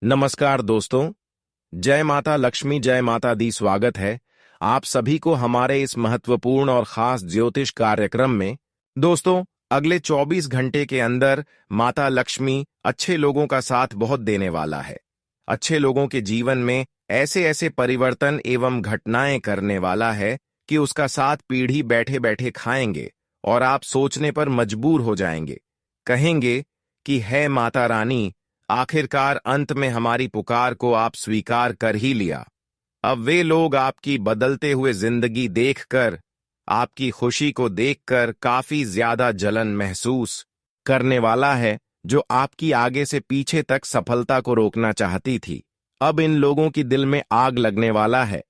नमस्कार दोस्तों। जय माता लक्ष्मी, जय माता दी। स्वागत है आप सभी को हमारे इस महत्वपूर्ण और खास ज्योतिष कार्यक्रम में। दोस्तों, अगले 24 घंटे के अंदर माता लक्ष्मी अच्छे लोगों का साथ बहुत देने वाला है। अच्छे लोगों के जीवन में ऐसे ऐसे परिवर्तन एवं घटनाएं करने वाला है कि उसका साथ पीढ़ी बैठे बैठे खाएंगे और आप सोचने पर मजबूर हो जाएंगे। कहेंगे कि है माता रानी, आखिरकार अंत में हमारी पुकार को आप स्वीकार कर ही लिया। अब वे लोग आपकी बदलते हुए जिंदगी देखकर, आपकी खुशी को देखकर काफी ज्यादा जलन महसूस करने वाला है, जो आपकी आगे से पीछे तक सफलता को रोकना चाहती थी। अब इन लोगों की दिल में आग लगने वाला है,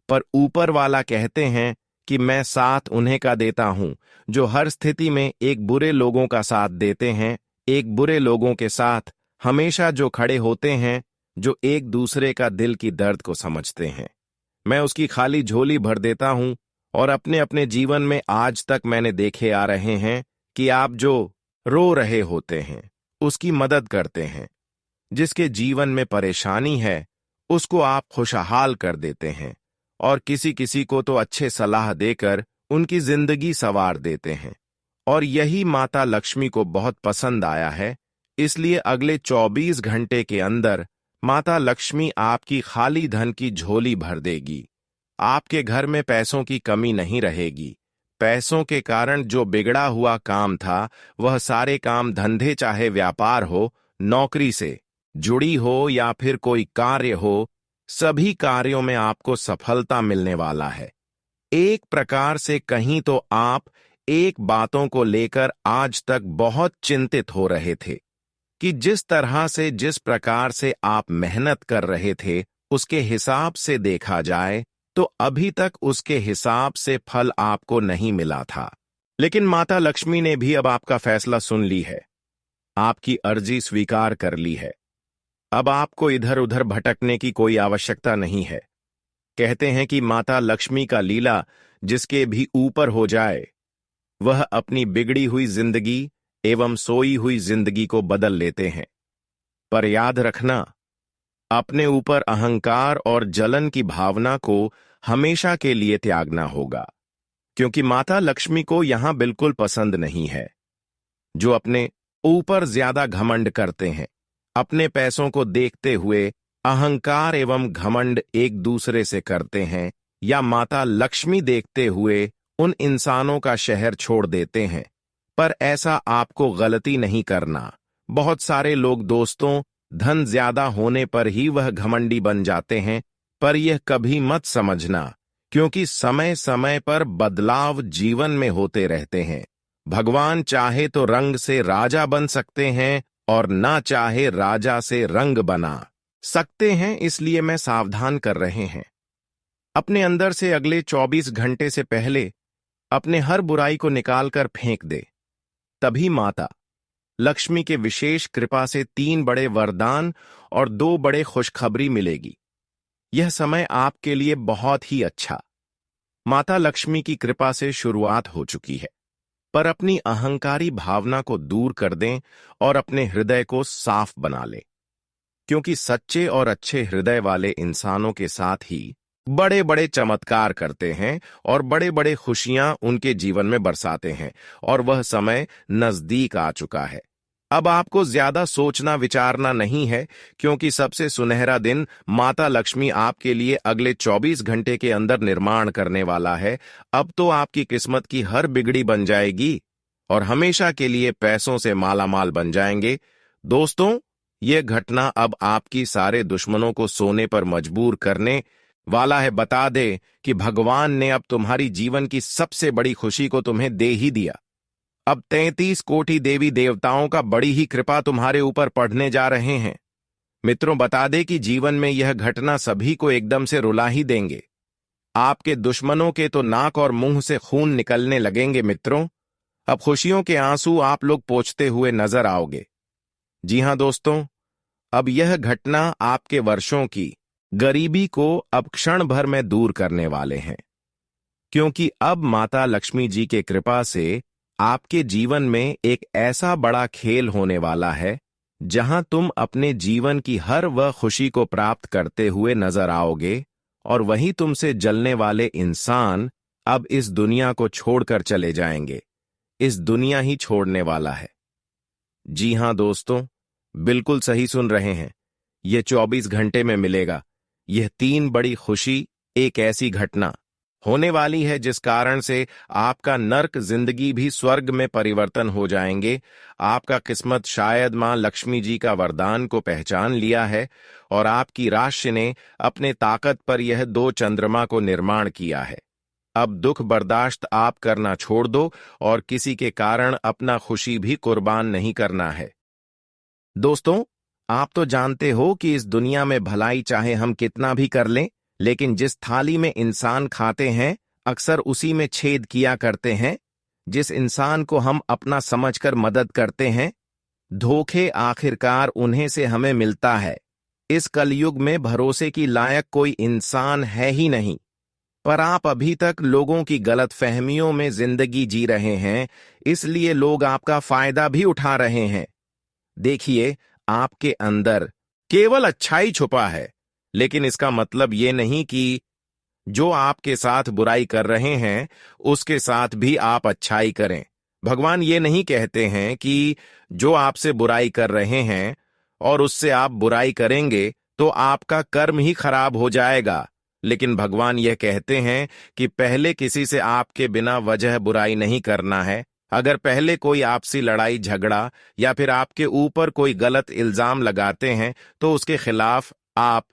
पर ऊपर वाला कहते हैं कि मैं साथ उन्हें का देता हूं जो हर स्थिति में एक बुरे लोगों का साथ देते हैं, एक बुरे लोगों के साथ हमेशा जो खड़े होते हैं, जो एक दूसरे का दिल की दर्द को समझते हैं। मैं उसकी खाली झोली भर देता हूं और अपने अपने जीवन में आज तक मैंने देखे आ रहे हैं कि आप जो रो रहे होते हैं उसकी मदद करते हैं। जिसके जीवन में परेशानी है उसको आप खुशहाल कर देते हैं और किसी किसी को तो अच्छे सलाह देकर उनकी जिंदगी संवार देते हैं। और यही माता लक्ष्मी को बहुत पसंद आया है। इसलिए अगले 24 घंटे के अंदर माता लक्ष्मी आपकी खाली धन की झोली भर देगी। आपके घर में पैसों की कमी नहीं रहेगी। पैसों के कारण जो बिगड़ा हुआ काम था, वह सारे काम, धंधे चाहे व्यापार हो, नौकरी से जुड़ी हो या फिर कोई कार्य हो, सभी कार्यों में आपको सफलता मिलने वाला है। एक प्रकार से कहीं तो आप एक बातों को लेकर आज तक बहुत चिंतित हो रहे थे कि जिस तरह से, जिस प्रकार से आप मेहनत कर रहे थे, उसके हिसाब से देखा जाए तो अभी तक उसके हिसाब से फल आपको नहीं मिला था। लेकिन माता लक्ष्मी ने भी अब आपका फैसला सुन ली है, आपकी अर्जी स्वीकार कर ली है। अब आपको इधर उधर भटकने की कोई आवश्यकता नहीं है। कहते हैं कि माता लक्ष्मी का लीला जिसके भी ऊपर हो जाए, वह अपनी बिगड़ी हुई जिंदगी एवं सोई हुई जिंदगी को बदल लेते हैं। पर याद रखना, अपने ऊपर अहंकार और जलन की भावना को हमेशा के लिए त्यागना होगा, क्योंकि माता लक्ष्मी को यहां बिल्कुल पसंद नहीं है जो अपने ऊपर ज्यादा घमंड करते हैं। अपने पैसों को देखते हुए अहंकार एवं घमंड एक दूसरे से करते हैं, या माता लक्ष्मी देखते हुए उन इंसानों का शहर छोड़ देते हैं। पर ऐसा आपको गलती नहीं करना। बहुत सारे लोग दोस्तों, धन ज्यादा होने पर ही वह घमंडी बन जाते हैं, पर यह कभी मत समझना, क्योंकि समय समय पर बदलाव जीवन में होते रहते हैं। भगवान चाहे तो रंग से राजा बन सकते हैं और ना चाहे राजा से रंग बना सकते हैं। इसलिए मैं सावधान कर रहे हैं। अपने अंदर से अगले 24 घंटे से पहले अपने हर बुराई को निकालकर फेंक दे। तभी माता लक्ष्मी के विशेष कृपा से 3 बड़े वरदान और 2 बड़े खुशखबरी मिलेगी। यह समय आपके लिए बहुत ही अच्छा। माता लक्ष्मी की कृपा से शुरुआत हो चुकी है, पर अपनी अहंकारी भावना को दूर कर दें और अपने हृदय को साफ बना लें, क्योंकि सच्चे और अच्छे हृदय वाले इंसानों के साथ ही बड़े बड़े चमत्कार करते हैं और बड़े बड़े खुशियां उनके जीवन में बरसाते हैं। और वह समय नजदीक आ चुका है। अब आपको ज्यादा सोचना विचारना नहीं है, क्योंकि सबसे सुनहरा दिन माता लक्ष्मी आपके लिए अगले 24 घंटे के अंदर निर्माण करने वाला है। अब तो आपकी किस्मत की हर बिगड़ी बन जाएगी और हमेशा के लिए पैसों से मालामाल बन जाएंगे। दोस्तों, यह घटना अब आपकी सारे दुश्मनों को सोने पर मजबूर करने वाला है। बता दे कि भगवान ने अब तुम्हारी जीवन की सबसे बड़ी खुशी को तुम्हें दे ही दिया। अब 33 कोटि देवी देवताओं का बड़ी ही कृपा तुम्हारे ऊपर पड़ने जा रहे हैं। मित्रों, बता दे कि जीवन में यह घटना सभी को एकदम से रुला ही देंगे। आपके दुश्मनों के तो नाक और मुंह से खून निकलने लगेंगे। मित्रों, अब खुशियों के आंसू आप लोग पोंछते हुए नजर आओगे। जी हां दोस्तों, अब यह घटना आपके वर्षों की गरीबी को अब क्षण भर में दूर करने वाले हैं, क्योंकि अब माता लक्ष्मी जी के कृपा से आपके जीवन में एक ऐसा बड़ा खेल होने वाला है जहां तुम अपने जीवन की हर वह खुशी को प्राप्त करते हुए नजर आओगे और वहीं तुमसे जलने वाले इंसान अब इस दुनिया को छोड़कर चले जाएंगे। इस दुनिया ही छोड़ने वाला है। जी हां दोस्तों, बिल्कुल सही सुन रहे हैं। यह 24 घंटे में मिलेगा। यह 3 बड़ी खुशी, एक ऐसी घटना होने वाली है जिस कारण से आपका नर्क जिंदगी भी स्वर्ग में परिवर्तन हो जाएंगे। आपका किस्मत शायद मां लक्ष्मी जी का वरदान को पहचान लिया है और आपकी राशि ने अपने ताकत पर यह 2 चंद्रमा को निर्माण किया है। अब दुख बर्दाश्त आप करना छोड़ दो और किसी के कारण अपना खुशी भी कुर्बान नहीं करना है। दोस्तों, आप तो जानते हो कि इस दुनिया में भलाई चाहे हम कितना भी कर लें, लेकिन जिस थाली में इंसान खाते हैं अक्सर उसी में छेद किया करते हैं। जिस इंसान को हम अपना समझकर मदद करते हैं, धोखे आखिरकार उन्हें से हमें मिलता है। इस कलयुग में भरोसे की लायक कोई इंसान है ही नहीं। पर आप अभी तक लोगों की गलतफहमियों में जिंदगी जी रहे हैं, इसलिए लोग आपका फायदा भी उठा रहे हैं। देखिए, आपके अंदर केवल अच्छाई छुपा है, लेकिन इसका मतलब ये नहीं कि जो आपके साथ बुराई कर रहे हैं उसके साथ भी आप अच्छाई करें। भगवान ये नहीं कहते हैं कि जो आपसे बुराई कर रहे हैं और उससे आप बुराई करेंगे तो आपका कर्म ही खराब हो जाएगा, लेकिन भगवान यह कहते हैं कि पहले किसी से आपके बिना वजह बुराई नहीं करना है। अगर पहले कोई आपसी लड़ाई झगड़ा या फिर आपके ऊपर कोई गलत इल्जाम लगाते हैं तो उसके खिलाफ आप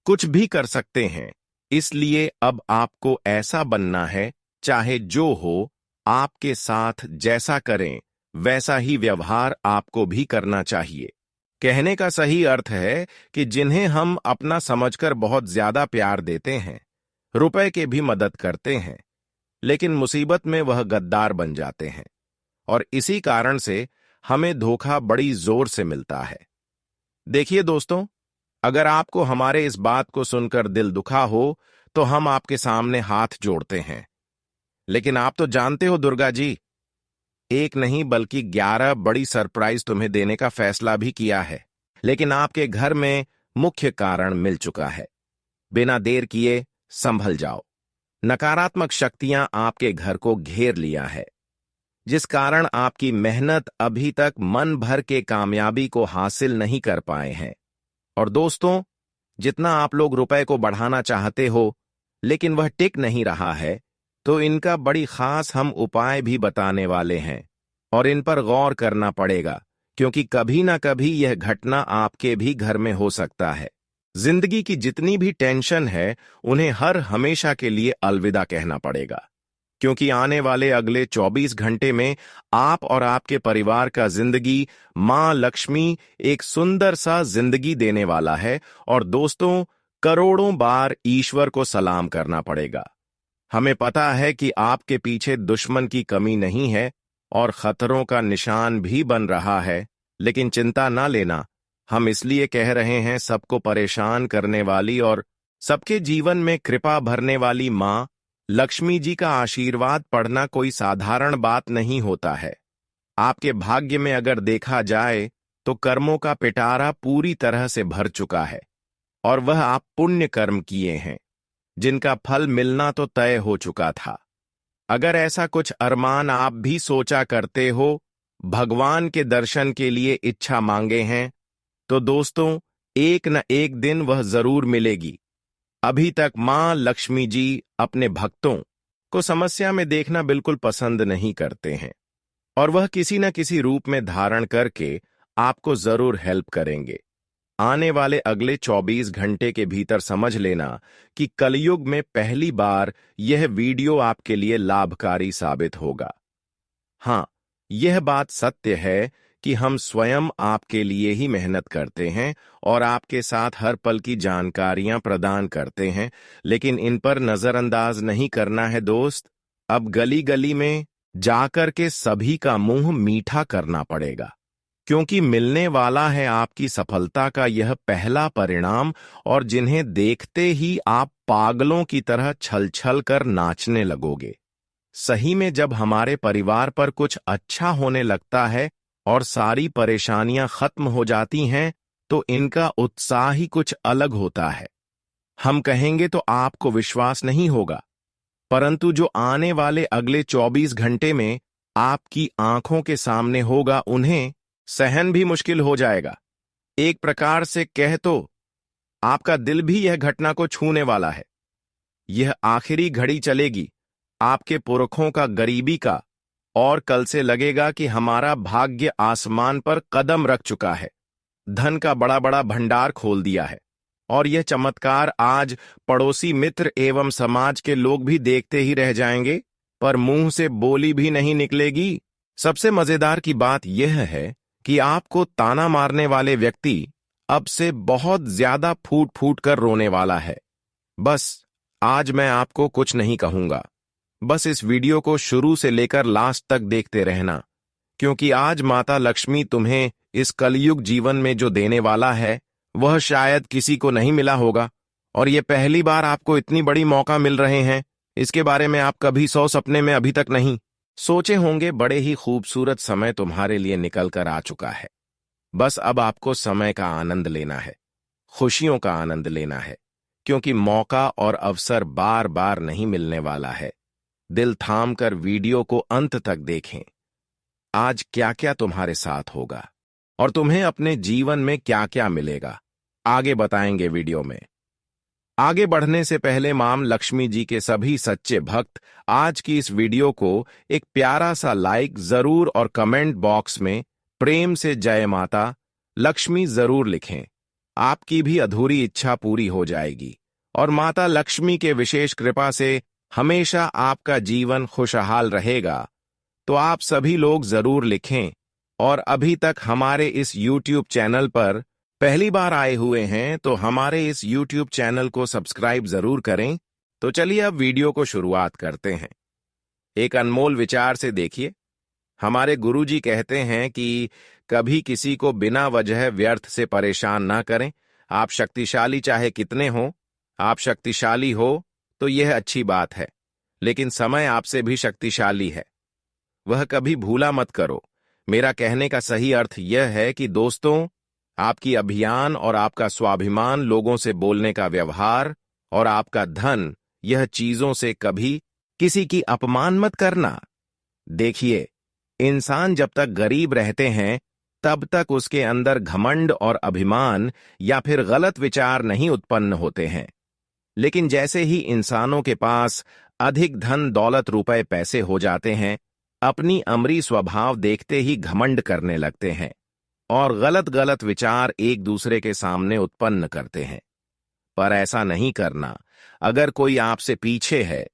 कुछ भी कर सकते हैं। इसलिए अब आपको ऐसा बनना है, चाहे जो हो, आपके साथ जैसा करें वैसा ही व्यवहार आपको भी करना चाहिए। कहने का सही अर्थ है कि जिन्हें हम अपना समझकर बहुत ज्यादा प्यार देते हैं, रुपए के भी मदद करते हैं, लेकिन मुसीबत में वह गद्दार बन जाते हैं और इसी कारण से हमें धोखा बड़ी जोर से मिलता है। देखिए दोस्तों, अगर आपको हमारे इस बात को सुनकर दिल दुखा हो तो हम आपके सामने हाथ जोड़ते हैं। लेकिन आप तो जानते हो दुर्गा जी, एक नहीं बल्कि 11 बड़ी सरप्राइज तुम्हें देने का फैसला भी किया है, लेकिन आपके घर में मुख्य कारण मिल चुका है। बिना देर किए संभल जाओ। नकारात्मक शक्तियां आपके घर को घेर लिया है, जिस कारण आपकी मेहनत अभी तक मन भर के कामयाबी को हासिल नहीं कर पाए हैं। और दोस्तों, जितना आप लोग रुपए को बढ़ाना चाहते हो लेकिन वह टिक नहीं रहा है, तो इनका बड़ी खास हम उपाय भी बताने वाले हैं और इन पर गौर करना पड़ेगा, क्योंकि कभी ना कभी यह घटना आपके भी घर में हो सकता है। जिंदगी की जितनी भी टेंशन है उन्हें हर हमेशा के लिए अलविदा कहना पड़ेगा, क्योंकि आने वाले अगले 24 घंटे में आप और आपके परिवार का जिंदगी मां लक्ष्मी एक सुंदर सा जिंदगी देने वाला है। और दोस्तों, करोड़ों बार ईश्वर को सलाम करना पड़ेगा। हमें पता है कि आपके पीछे दुश्मन की कमी नहीं है और खतरों का निशान भी बन रहा है, लेकिन चिंता ना लेना। हम इसलिए कह रहे हैं, सबको परेशान करने वाली और सबके जीवन में कृपा भरने वाली मां लक्ष्मी जी का आशीर्वाद पढ़ना कोई साधारण बात नहीं होता है। आपके भाग्य में अगर देखा जाए तो कर्मों का पिटारा पूरी तरह से भर चुका है और वह आप पुण्य कर्म किए हैं, जिनका फल मिलना तो तय हो चुका था। अगर ऐसा कुछ अरमान आप भी सोचा करते हो, भगवान के दर्शन के लिए इच्छा मांगे हैं, तो दोस्तों, एक न एक दिन वह जरूर मिलेगी। अभी तक मां लक्ष्मी जी अपने भक्तों को समस्या में देखना बिल्कुल पसंद नहीं करते हैं और वह किसी न किसी रूप में धारण करके आपको जरूर हेल्प करेंगे। आने वाले अगले 24 घंटे के भीतर समझ लेना कि कलयुग में पहली बार यह वीडियो आपके लिए लाभकारी साबित होगा। हां, यह बात सत्य है कि हम स्वयं आपके लिए ही मेहनत करते हैं और आपके साथ हर पल की जानकारियां प्रदान करते हैं, लेकिन इन पर नजरअंदाज नहीं करना है दोस्त। अब गली गली में जाकर के सभी का मुंह मीठा करना पड़ेगा, क्योंकि मिलने वाला है आपकी सफलता का यह पहला परिणाम, और जिन्हें देखते ही आप पागलों की तरह छल छल कर नाचने लगोगे। सही में जब हमारे परिवार पर कुछ अच्छा होने लगता है और सारी परेशानियां खत्म हो जाती हैं, तो इनका उत्साह ही कुछ अलग होता है। हम कहेंगे तो आपको विश्वास नहीं होगा, परंतु जो आने वाले अगले 24 घंटे में आपकी आंखों के सामने होगा, उन्हें सहन भी मुश्किल हो जाएगा। एक प्रकार से कह तो आपका दिल भी यह घटना को छूने वाला है। यह आखिरी घड़ी चलेगी आपके पुरखों का गरीबी का, और कल से लगेगा कि हमारा भाग्य आसमान पर कदम रख चुका है, धन का बड़ा बड़ा भंडार खोल दिया है। और यह चमत्कार आज पड़ोसी मित्र एवं समाज के लोग भी देखते ही रह जाएंगे, पर मुंह से बोली भी नहीं निकलेगी। सबसे मजेदार की बात यह है कि आपको ताना मारने वाले व्यक्ति अब से बहुत ज्यादा फूट फूट कर रोने वाला है। बस आज मैं आपको कुछ नहीं कहूंगा, बस इस वीडियो को शुरू से लेकर लास्ट तक देखते रहना, क्योंकि आज माता लक्ष्मी तुम्हें इस कलयुग जीवन में जो देने वाला है वह शायद किसी को नहीं मिला होगा। और ये पहली बार आपको इतनी बड़ी मौका मिल रहे हैं, इसके बारे में आप कभी 100 सपने में अभी तक नहीं सोचे होंगे। बड़े ही खूबसूरत समय तुम्हारे लिए निकल कर आ चुका है। बस अब आपको समय का आनंद लेना है, खुशियों का आनंद लेना है, क्योंकि मौका और अवसर बार बार नहीं मिलने वाला है। दिल थाम कर वीडियो को अंत तक देखें। आज क्या क्या तुम्हारे साथ होगा और तुम्हें अपने जीवन में क्या क्या मिलेगा, आगे बताएंगे वीडियो में। आगे बढ़ने से पहले मां लक्ष्मी जी के सभी सच्चे भक्त आज की इस वीडियो को एक प्यारा सा लाइक जरूर और कमेंट बॉक्स में प्रेम से जय माता लक्ष्मी जरूर लिखें। आपकी भी अधूरी इच्छा पूरी हो जाएगी और माता लक्ष्मी के विशेष कृपा से हमेशा आपका जीवन खुशहाल रहेगा। तो आप सभी लोग जरूर लिखें, और अभी तक हमारे इस YouTube चैनल पर पहली बार आए हुए हैं तो हमारे इस YouTube चैनल को सब्सक्राइब जरूर करें। तो चलिए अब वीडियो को शुरुआत करते हैं। एक अनमोल विचार से देखिए। हमारे गुरुजी कहते हैं कि कभी किसी को बिना वजह व्यर्थ से परेशान ना करें। आप शक्तिशाली चाहे कितने हो, आप शक्तिशाली हो तो यह अच्छी बात है, लेकिन समय आपसे भी शक्तिशाली है, वह कभी भूला मत करो। मेरा कहने का सही अर्थ यह है कि दोस्तों, आपकी अभियान और आपका स्वाभिमान, लोगों से बोलने का व्यवहार और आपका धन, यह चीजों से कभी किसी की अपमान मत करना। देखिए, इंसान जब तक गरीब रहते हैं तब तक उसके अंदर घमंड और अभिमान या फिर गलत विचार नहीं उत्पन्न होते हैं, लेकिन जैसे ही इंसानों के पास अधिक धन दौलत रुपए पैसे हो जाते हैं, अपनी अमरी स्वभाव देखते ही घमंड करने लगते हैं और गलत गलत विचार एक दूसरे के सामने उत्पन्न करते हैं। पर ऐसा नहीं करना। अगर कोई आपसे पीछे है,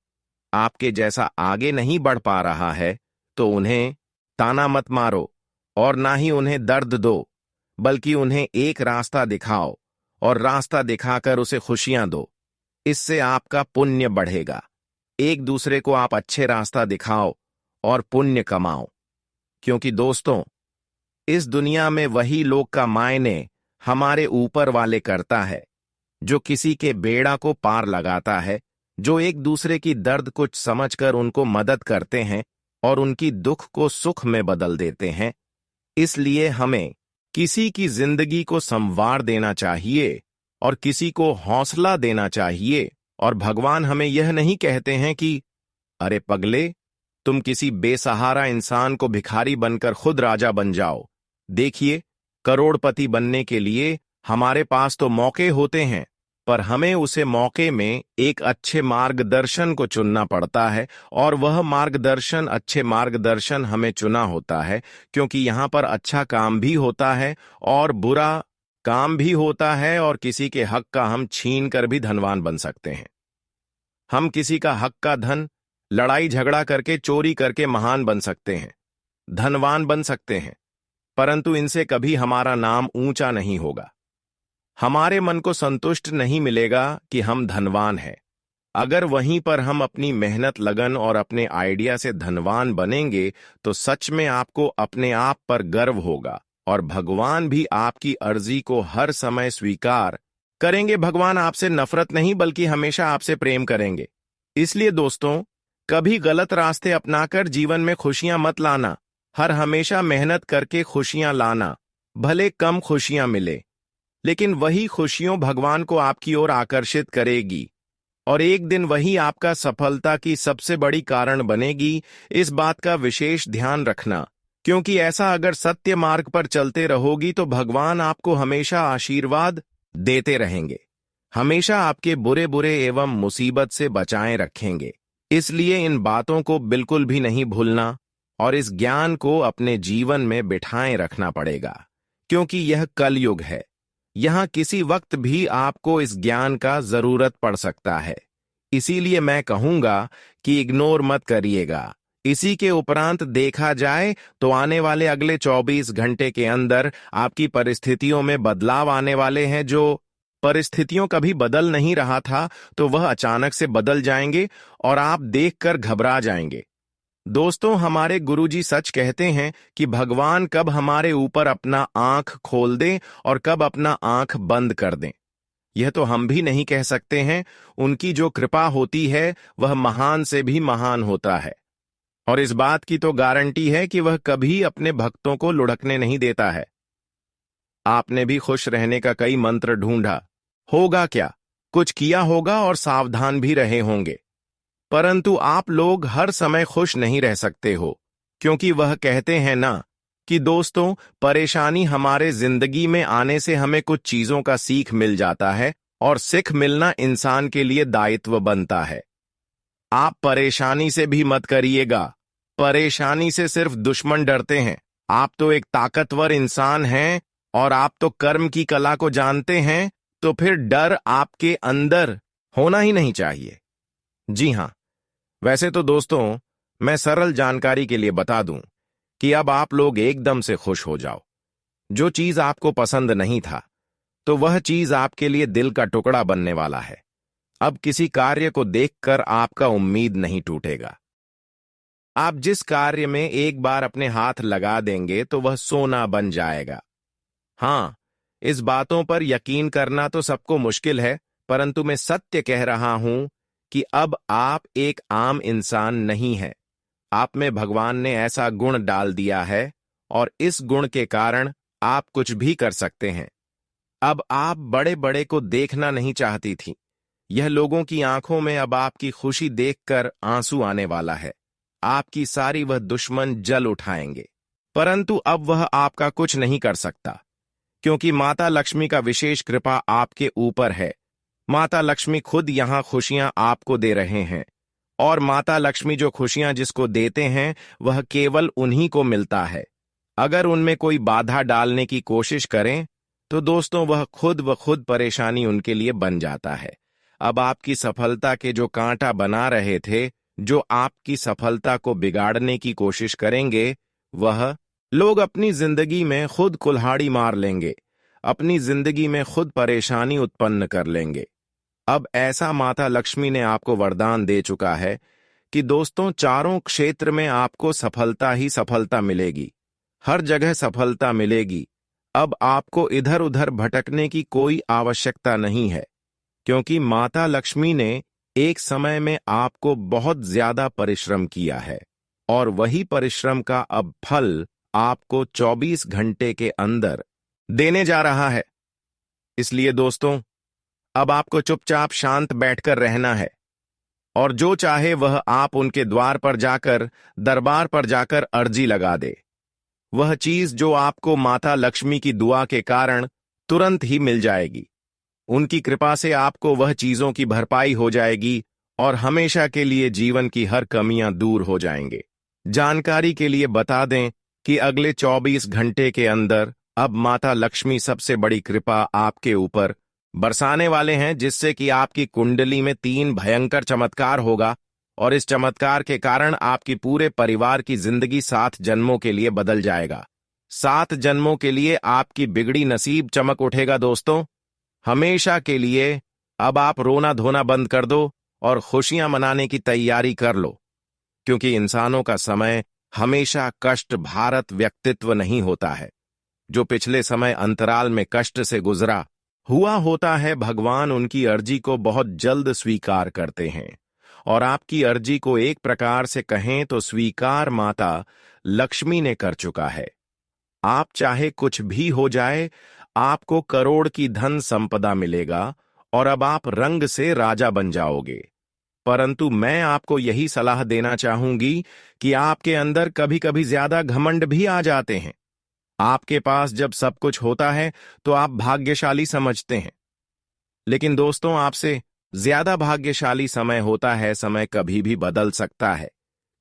आपके जैसा आगे नहीं बढ़ पा रहा है, तो उन्हें ताना मत मारो और ना ही उन्हें दर्द दो, बल्कि उन्हें एक रास्ता दिखाओ और रास्ता दिखाकर उसे खुशियां दो। इससे आपका पुण्य बढ़ेगा। एक दूसरे को आप अच्छे रास्ता दिखाओ और पुण्य कमाओ, क्योंकि दोस्तों, इस दुनिया में वही लोग का मायने हमारे ऊपर वाले करता है, जो किसी के बेड़ा को पार लगाता है, जो एक दूसरे की दर्द कुछ समझकर उनको मदद करते हैं और उनकी दुख को सुख में बदल देते हैं। इसलिए हमें किसी की जिंदगी को संवार देना चाहिए और किसी को हौसला देना चाहिए। और भगवान हमें यह नहीं कहते हैं कि अरे पगले, तुम किसी बेसहारा इंसान को भिखारी बनकर खुद राजा बन जाओ। देखिए, करोड़पति बनने के लिए हमारे पास तो मौके होते हैं, पर हमें उसे मौके में एक अच्छे मार्गदर्शन को चुनना पड़ता है, और वह मार्गदर्शन, अच्छे मार्गदर्शन हमें चुना होता है, क्योंकि यहाँ पर अच्छा काम भी होता है और बुरा काम भी होता है, और किसी के हक का हम छीन कर भी धनवान बन सकते हैं। हम किसी का हक का धन लड़ाई झगड़ा करके, चोरी करके महान बन सकते हैं, धनवान बन सकते हैं, परंतु इनसे कभी हमारा नाम ऊंचा नहीं होगा। हमारे मन को संतुष्ट नहीं मिलेगा कि हम धनवान हैं। अगर वहीं पर हम अपनी मेहनत, लगन और अपने आइडिया से धनवान बनेंगे तो सच में आपको अपने आप पर गर्व होगा और भगवान भी आपकी अर्जी को हर समय स्वीकार करेंगे। भगवान आपसे नफरत नहीं बल्कि हमेशा आपसे प्रेम करेंगे। इसलिए दोस्तों, कभी गलत रास्ते अपनाकर जीवन में खुशियां मत लाना। हर हमेशा मेहनत करके खुशियां लाना, भले कम खुशियां मिले, लेकिन वही खुशियों भगवान को आपकी ओर आकर्षित करेगी और एक दिन वही आपका सफलता की सबसे बड़ी कारण बनेगी। इस बात का विशेष ध्यान रखना, क्योंकि ऐसा अगर सत्य मार्ग पर चलते रहोगी तो भगवान आपको हमेशा आशीर्वाद देते रहेंगे, हमेशा आपके बुरे बुरे एवं मुसीबत से बचाए रखेंगे। इसलिए इन बातों को बिल्कुल भी नहीं भूलना और इस ज्ञान को अपने जीवन में बिठाए रखना पड़ेगा, क्योंकि यह कलयुग है। यहां किसी वक्त भी आपको इस ज्ञान का जरूरत पड़ सकता है। इसीलिए मैं कहूंगा कि इग्नोर मत करिएगा। इसी के उपरांत देखा जाए तो आने वाले अगले 24 घंटे के अंदर आपकी परिस्थितियों में बदलाव आने वाले हैं। जो परिस्थितियों कभी बदल नहीं रहा था तो वह अचानक से बदल जाएंगे और आप देखकर घबरा जाएंगे। दोस्तों, हमारे गुरुजी सच कहते हैं कि भगवान कब हमारे ऊपर अपना आंख खोल दें और कब अपना आंख बंद कर दें, यह तो हम भी नहीं कह सकते हैं। उनकी जो कृपा होती है वह महान से भी महान होता है, और इस बात की तो गारंटी है कि वह कभी अपने भक्तों को लुढ़कने नहीं देता है। आपने भी खुश रहने का कई मंत्र ढूंढा होगा, क्या कुछ किया होगा और सावधान भी रहे होंगे, परंतु आप लोग हर समय खुश नहीं रह सकते हो, क्योंकि वह कहते हैं ना कि दोस्तों, परेशानी हमारे जिंदगी में आने से हमें कुछ चीजों का सीख मिल जाता है और सीख मिलना इंसान के लिए दायित्व बनता है। आप परेशानी से भी मत करिएगा, परेशानी से सिर्फ दुश्मन डरते हैं। आप तो एक ताकतवर इंसान हैं और आप तो कर्म की कला को जानते हैं, तो फिर डर आपके अंदर होना ही नहीं चाहिए। जी हां, वैसे तो दोस्तों, मैं सरल जानकारी के लिए बता दूं कि अब आप लोग एकदम से खुश हो जाओ। जो चीज आपको पसंद नहीं था, तो वह चीज आपके लिए दिल का टुकड़ा बनने वाला है। अब किसी कार्य को देखकर आपका उम्मीद नहीं टूटेगा। आप जिस कार्य में एक बार अपने हाथ लगा देंगे तो वह सोना बन जाएगा। हां, इस बातों पर यकीन करना तो सबको मुश्किल है, परंतु मैं सत्य कह रहा हूं कि अब आप एक आम इंसान नहीं हैं। आप में भगवान ने ऐसा गुण डाल दिया है और इस गुण के कारण आप कुछ भी कर सकते हैं। अब आप बड़े बड़े को देखना नहीं चाहती थी। यह लोगों की आंखों में अब आपकी खुशी देखकर आंसू आने वाला है। आपकी सारी वह दुश्मन जल उठाएंगे, परंतु अब वह आपका कुछ नहीं कर सकता, क्योंकि माता लक्ष्मी का विशेष कृपा आपके ऊपर है। माता लक्ष्मी खुद यहां खुशियां आपको दे रहे हैं, और माता लक्ष्मी जो खुशियां जिसको देते हैं वह केवल उन्हीं को मिलता है। अगर उनमें कोई बाधा डालने की कोशिश करें तो दोस्तों, वह खुद ब खुद परेशानी उनके लिए बन जाता है। अब आपकी सफलता के जो कांटा बना रहे थे, जो आपकी सफलता को बिगाड़ने की कोशिश करेंगे, वह लोग अपनी जिंदगी में खुद कुल्हाड़ी मार लेंगे, अपनी जिंदगी में खुद परेशानी उत्पन्न कर लेंगे। अब ऐसा माता लक्ष्मी ने आपको वरदान दे चुका है कि दोस्तों, चारों क्षेत्र में आपको सफलता ही सफलता मिलेगी, हर जगह सफलता मिलेगी। अब आपको इधर उधर भटकने की कोई आवश्यकता नहीं है, क्योंकि माता लक्ष्मी ने एक समय में आपको बहुत ज्यादा परिश्रम किया है, और वही परिश्रम का अब फल आपको 24 घंटे के अंदर देने जा रहा है। इसलिए दोस्तों, अब आपको चुपचाप शांत बैठकर रहना है, और जो चाहे वह आप उनके द्वार पर जाकर, दरबार पर जाकर अर्जी लगा दे। वह चीज जो आपको माता लक्ष्मी की दुआ के कारण तुरंत ही मिल जाएगी। उनकी कृपा से आपको वह चीजों की भरपाई हो जाएगी और हमेशा के लिए जीवन की हर कमियां दूर हो जाएंगे। जानकारी के लिए बता दें कि अगले 24 घंटे के अंदर अब माता लक्ष्मी सबसे बड़ी कृपा आपके ऊपर बरसाने वाले हैं, जिससे कि आपकी कुंडली में 3 भयंकर चमत्कार होगा, और इस चमत्कार के कारण आपकी पूरे परिवार की जिंदगी 7 जन्मों के लिए बदल जाएगा। 7 जन्मों के लिए आपकी बिगड़ी नसीब चमक उठेगा। दोस्तों, हमेशा के लिए अब आप रोना धोना बंद कर दो और खुशियां मनाने की तैयारी कर लो, क्योंकि इंसानों का समय हमेशा कष्ट भारत व्यक्तित्व नहीं होता है। जो पिछले समय अंतराल में कष्ट से गुजरा हुआ होता है, भगवान उनकी अर्जी को बहुत जल्द स्वीकार करते हैं और आपकी अर्जी को एक प्रकार से कहें तो स्वीकार माता लक्ष्मी ने कर चुका है। आप चाहे कुछ भी हो जाए, आपको करोड़ की धन संपदा मिलेगा और अब आप रंग से राजा बन जाओगे। परंतु मैं आपको यही सलाह देना चाहूंगी कि आपके अंदर कभी कभी ज्यादा घमंड भी आ जाते हैं। आपके पास जब सब कुछ होता है तो आप भाग्यशाली समझते हैं, लेकिन दोस्तों आपसे ज्यादा भाग्यशाली समय होता है। समय कभी भी बदल सकता है,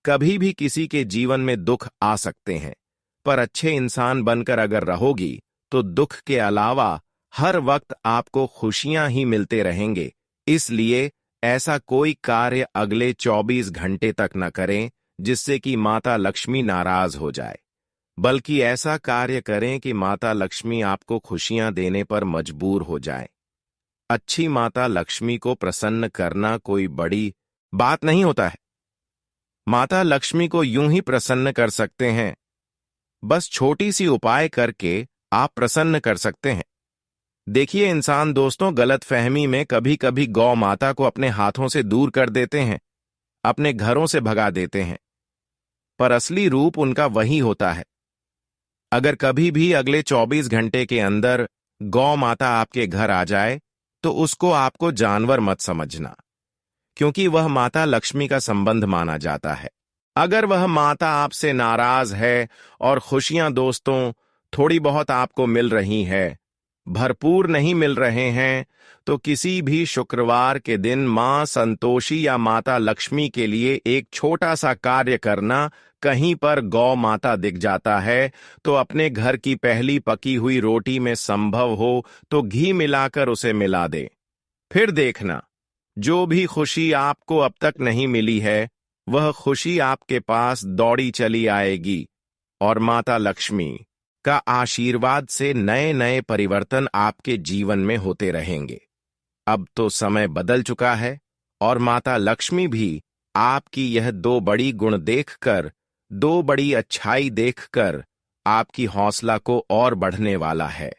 कभी भी किसी के जीवन में दुख आ सकते हैं, पर अच्छे इंसान बनकर अगर रहोगी तो दुख के अलावा हर वक्त आपको खुशियां ही मिलते रहेंगे। इसलिए ऐसा कोई कार्य अगले 24 घंटे तक न करें जिससे कि माता लक्ष्मी नाराज हो जाए, बल्कि ऐसा कार्य करें कि माता लक्ष्मी आपको खुशियां देने पर मजबूर हो जाए। अच्छी माता लक्ष्मी को प्रसन्न करना कोई बड़ी बात नहीं होता है। माता लक्ष्मी को यूं ही प्रसन्न कर सकते हैं, बस छोटी सी उपाय करके आप प्रसन्न कर सकते हैं। देखिए इंसान दोस्तों गलतफहमी में कभी कभी गौ माता को अपने हाथों से दूर कर देते हैं, अपने घरों से भगा देते हैं, पर असली रूप उनका वही होता है। अगर कभी भी अगले 24 घंटे के अंदर गौ माता आपके घर आ जाए तो उसको आपको जानवर मत समझना, क्योंकि वह माता लक्ष्मी का संबंध माना जाता है। अगर वह माता आपसे नाराज है और खुशियां दोस्तों थोड़ी बहुत आपको मिल रही है, भरपूर नहीं मिल रहे हैं, तो किसी भी शुक्रवार के दिन मां संतोषी या माता लक्ष्मी के लिए एक छोटा सा कार्य करना। कहीं पर गौ माता दिख जाता है तो अपने घर की पहली पकी हुई रोटी में संभव हो तो घी मिलाकर उसे मिला दे। फिर देखना, जो भी खुशी आपको अब तक नहीं मिली है वह खुशी आपके पास दौड़ी चली आएगी और माता लक्ष्मी का आशीर्वाद से नए नए परिवर्तन आपके जीवन में होते रहेंगे। अब तो समय बदल चुका है और माता लक्ष्मी भी आपकी यह दो बड़ी गुण देखकर, दो बड़ी अच्छाई देखकर आपकी हौसला को और बढ़ने वाला है।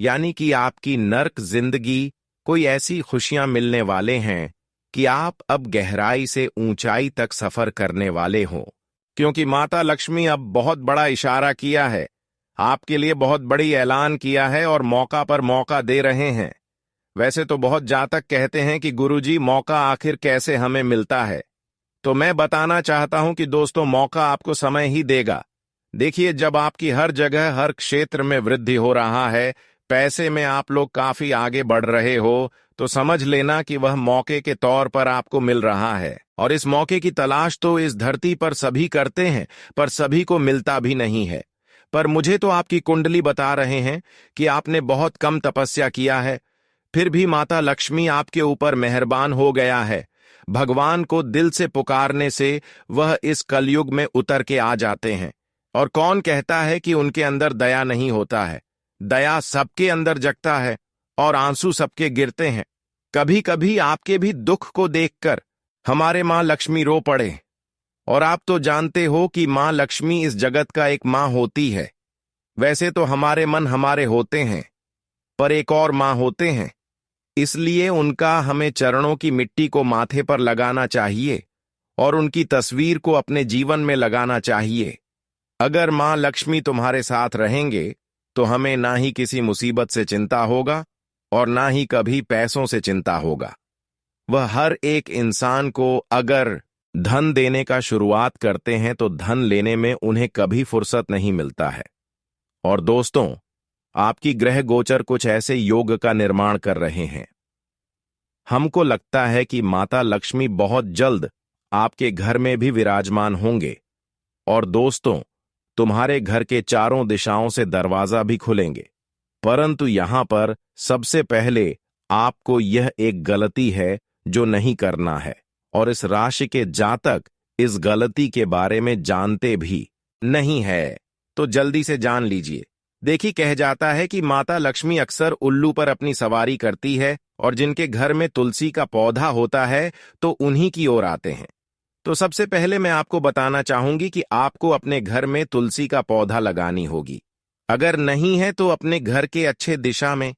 यानी कि आपकी नर्क जिंदगी कोई ऐसी खुशियां मिलने वाले हैं कि आप अब गहराई से ऊंचाई तक सफर करने वाले हो, क्योंकि माता लक्ष्मी अब बहुत बड़ा इशारा किया है, आपके लिए बहुत बड़ी ऐलान किया है और मौका पर मौका दे रहे हैं। वैसे तो बहुत जातक कहते हैं कि गुरुजी मौका आखिर कैसे हमें मिलता है, तो मैं बताना चाहता हूं कि दोस्तों मौका आपको समय ही देगा। देखिए जब आपकी हर जगह हर क्षेत्र में वृद्धि हो रहा है, पैसे में आप लोग काफी आगे बढ़ रहे हो, तो समझ लेना कि वह मौके के तौर पर आपको मिल रहा है। और इस मौके की तलाश तो इस धरती पर सभी करते हैं, पर सभी को मिलता भी नहीं है। पर मुझे तो आपकी कुंडली बता रहे हैं कि आपने बहुत कम तपस्या किया है, फिर भी माता लक्ष्मी आपके ऊपर मेहरबान हो गया है। भगवान को दिल से पुकारने से वह इस कलयुग में उतर के आ जाते हैं। और कौन कहता है कि उनके अंदर दया नहीं होता है? दया सबके अंदर जगता है और आंसू सबके गिरते हैं। कभी कभी आपके भी दुख को देखकर हमारे मां लक्ष्मी रो पड़े। और आप तो जानते हो कि मां लक्ष्मी इस जगत का एक मां होती है। वैसे तो हमारे मन हमारे होते हैं, पर एक और मां होते हैं, इसलिए उनका हमें चरणों की मिट्टी को माथे पर लगाना चाहिए और उनकी तस्वीर को अपने जीवन में लगाना चाहिए। अगर मां लक्ष्मी तुम्हारे साथ रहेंगे तो हमें ना ही किसी मुसीबत से चिंता होगा और ना ही कभी पैसों से चिंता होगा। वह हर एक इंसान को अगर धन देने का शुरुआत करते हैं तो धन लेने में उन्हें कभी फुर्सत नहीं मिलता है। और दोस्तों आपकी ग्रह गोचर कुछ ऐसे योग का निर्माण कर रहे हैं। हमको लगता है कि माता लक्ष्मी बहुत जल्द आपके घर में भी विराजमान होंगे। और दोस्तों तुम्हारे घर के चारों दिशाओं से दरवाजा भी खुलेंगे। परंतु यहां पर सबसे पहले आपको यह एक गलती है जो नहीं करना है, और इस राशि के जातक इस गलती के बारे में जानते भी नहीं है, तो जल्दी से जान लीजिए। देखिए कह जाता है कि माता लक्ष्मी अक्सर उल्लू पर अपनी सवारी करती है और जिनके घर में तुलसी का पौधा होता है तो उन्हीं की ओर आते हैं। तो सबसे पहले मैं आपको बताना चाहूंगी कि आपको अपने घर में तुलसी का पौधा लगानी होगी। अगर नहीं है तो अपने घर के अच्छे दिशा में,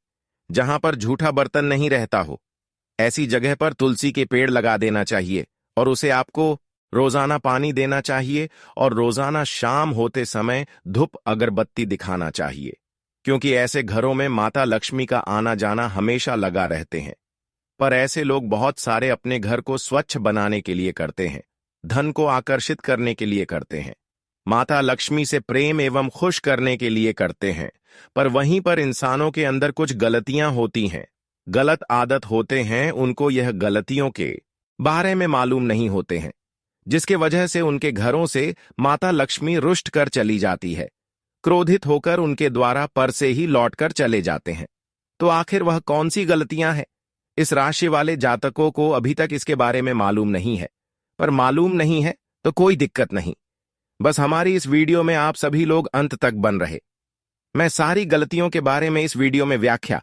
जहां पर झूठा बर्तन नहीं रहता हो, ऐसी जगह पर तुलसी के पेड़ लगा देना चाहिए और उसे आपको रोजाना पानी देना चाहिए और रोजाना शाम होते समय धूप अगरबत्ती दिखाना चाहिए, क्योंकि ऐसे घरों में माता लक्ष्मी का आना जाना हमेशा लगा रहते हैं। पर ऐसे लोग बहुत सारे अपने घर को स्वच्छ बनाने के लिए करते हैं, धन को आकर्षित करने के लिए करते हैं, माता लक्ष्मी से प्रेम एवं खुश करने के लिए करते हैं। पर वहीं पर इंसानों के अंदर कुछ गलतियां होती हैं, गलत आदत होते हैं, उनको यह गलतियों के बारे में मालूम नहीं होते हैं, जिसके वजह से उनके घरों से माता लक्ष्मी रुष्ट कर चली जाती है, क्रोधित होकर उनके द्वारा पर से ही लौटकर चले जाते हैं। तो आखिर वह कौन सी गलतियां हैं? इस राशि वाले जातकों को अभी तक इसके बारे में मालूम नहीं है, पर मालूम नहीं है तो कोई दिक्कत नहीं। बस हमारी इस वीडियो में आप सभी लोग अंत तक बन रहे। मैं सारी गलतियों के बारे में इस वीडियो में व्याख्या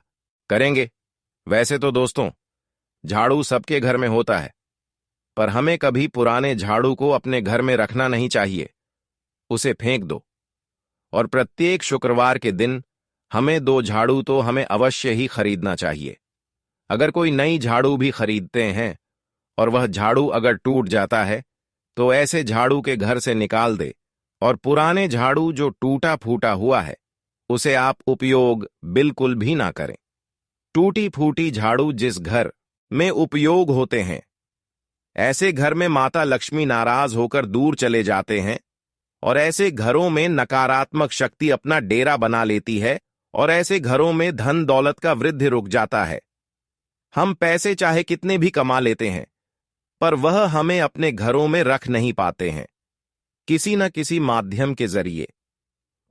करेंगे। वैसे तो दोस्तों, झाड़ू सबके घर में होता है, पर हमें कभी पुराने झाड़ू को अपने घर में रखना नहीं चाहिए, उसे फेंक दो। और प्रत्येक शुक्रवार के दिन हमें 2 झाड़ू तो हमें अवश्य ही खरीदना चाहिए। अगर कोई नई झाड़ू भी खरीदते हैं और वह झाड़ू अगर टूट जाता है तो ऐसे झाड़ू के घर से निकाल दे, और पुराने झाड़ू जो टूटा फूटा हुआ है उसे आप उपयोग बिल्कुल भी ना करें। टूटी फूटी झाड़ू जिस घर में उपयोग होते हैं, ऐसे घर में माता लक्ष्मी नाराज होकर दूर चले जाते हैं, और ऐसे घरों में नकारात्मक शक्ति अपना डेरा बना लेती है, और ऐसे घरों में धन दौलत का वृद्धि रुक जाता है। हम पैसे चाहे कितने भी कमा लेते हैं, पर वह हमें अपने घरों में रख नहीं पाते हैं। किसी न किसी माध्यम के जरिए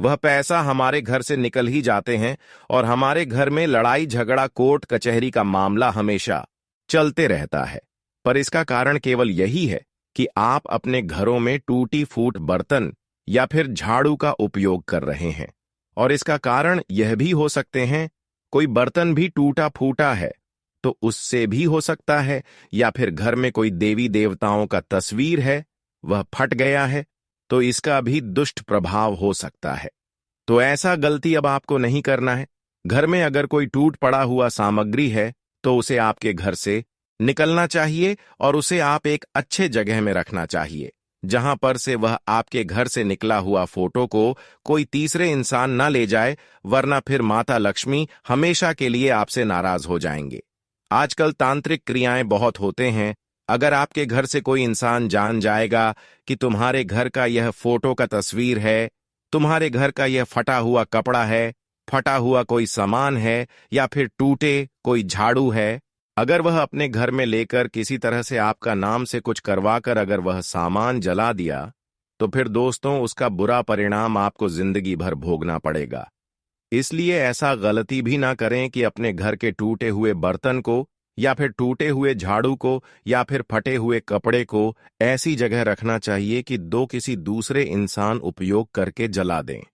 वह पैसा हमारे घर से निकल ही जाते हैं, और हमारे घर में लड़ाई झगड़ा कोर्ट कचहरी का मामला हमेशा चलते रहता है। पर इसका कारण केवल यही है कि आप अपने घरों में टूटी फूट बर्तन या फिर झाड़ू का उपयोग कर रहे हैं। और इसका कारण यह भी हो सकते हैं, कोई बर्तन भी टूटा फूटा है तो उससे भी हो सकता है, या फिर घर में कोई देवी देवताओं का तस्वीर है, वह फट गया है, तो इसका भी दुष्ट प्रभाव हो सकता है। तो ऐसा गलती अब आपको नहीं करना है। घर में अगर कोई टूट पड़ा हुआ सामग्री है तो उसे आपके घर से निकलना चाहिए, और उसे आप एक अच्छे जगह में रखना चाहिए, जहां पर से वह आपके घर से निकला हुआ फोटो को कोई तीसरे इंसान ना ले जाए, वरना फिर माता लक्ष्मी हमेशा के लिए आपसे नाराज हो जाएंगे। आजकल तांत्रिक क्रियाएं बहुत होते हैं। अगर आपके घर से कोई इंसान जान जाएगा कि तुम्हारे घर का यह फोटो का तस्वीर है, तुम्हारे घर का यह फटा हुआ कपड़ा है, फटा हुआ कोई सामान है, या फिर टूटे कोई झाड़ू है, अगर वह अपने घर में लेकर किसी तरह से आपका नाम से कुछ करवाकर अगर वह सामान जला दिया, तो फिर दोस्तों उसका बुरा परिणाम आपको जिंदगी भर भोगना पड़ेगा। इसलिए ऐसा गलती भी ना करें कि अपने घर के टूटे हुए बर्तन को या फिर टूटे हुए झाड़ू को या फिर फटे हुए कपड़े को ऐसी जगह रखना चाहिए कि किसी दूसरे इंसान उपयोग करके जला दें।